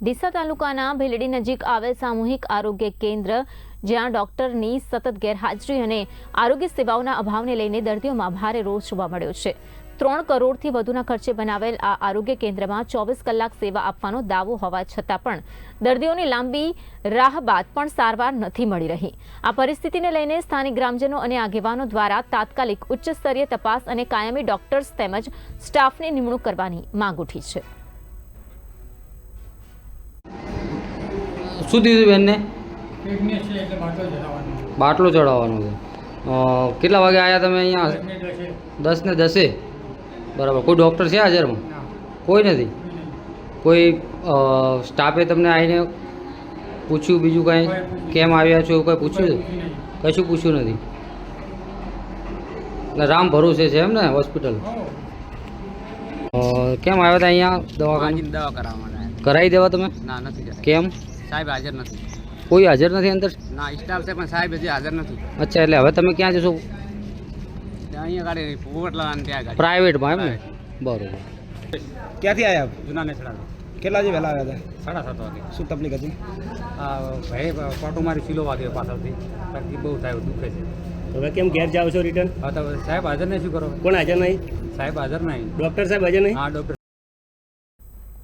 ડીસા તાલુકાના ભેલડી નજીક આવેલ સામૂહિક આરોગ્ય કેન્દ્ર જ્યાં ડોક્ટરની સતત ગેરહાજરી અને આરોગ્ય સેવાઓના અભાવને લઈને દર્દીઓમાં ભારે રોષ જોવા મળ્યો છે। 3 કરોડથી વધુના ખર્ચે બનાવેલ આ આરોગ્ય કેન્દ્રમાં 24 કલાક સેવા આપવાનો દાવો હોવા છતાં પણ દર્દીઓને લાંબી રાહ બાદ પણ સારવાર નથી મળી રહી। આ પરિસ્થિતિને લઈને સ્થાનિક ગ્રામજનો અને આગેવાનો દ્વારા તાત્કાલિક ઉચ્ચ સ્તરીય તપાસ અને કાયમી ડોક્ટર્સ તેમજ સ્ટાફની નિમણૂક કરવાની માંગ ઉઠી છે। શું થયું બેનને? ફિટનેસ છે એટલે બાટલો ચડાવવાનો છે। કેટલા વાગે આવ્યા તમે અહીંયા? 10 ને 10 બરાબર। કોઈ ડૉક્ટર છે હાજરમાં? કોઈ નથી। કોઈ સ્ટાફે તમને આવીને પૂછ્યું બીજું કાંઈ કેમ આવ્યા છો એવું કંઈ પૂછ્યું? કશું પૂછ્યું નથી। એટલે રામ ભરોસે છે એમ ને હોસ્પિટલ? કેમ આવ્યા હતા અહીંયા દવાખાને? દવા કરાવવા કરાવી દેવા તમે? ના નથી કેમ? સાહેબ હાજર નથી। કોઈ હાજર નથી અંદર? ના સ્ટાફ છે પણ સાહેબ હજી હાજર નથી। અચ્છા, એટલે હવે તમે ક્યાં જશો? અહીંયા ગાડી પોવટલા ત્યાં ગાડી પ્રાઇવેટમાં એમ ને? બરોબર। ક્યાંથી આવ્યા? જૂના નેસડા કેટલા જે વહેલા આવ્યા હતા? 7:30 વાગે। શું તકલીફ હતી? આ ભાઈ પાટો મારી સિલો વાગ્યો પાછળથી, બાકી બહુ થાય દુખે છે। હવે કેમ ઘેર જાઓ છો રિટર્ન? હા તો સાહેબ હાજર નહીં, શું કરો? કોણ હાજર નહીં? સાહેબ હાજર નહીં। ડૉક્ટર સાહેબ હાજર નહીં? હા ડૉક્ટર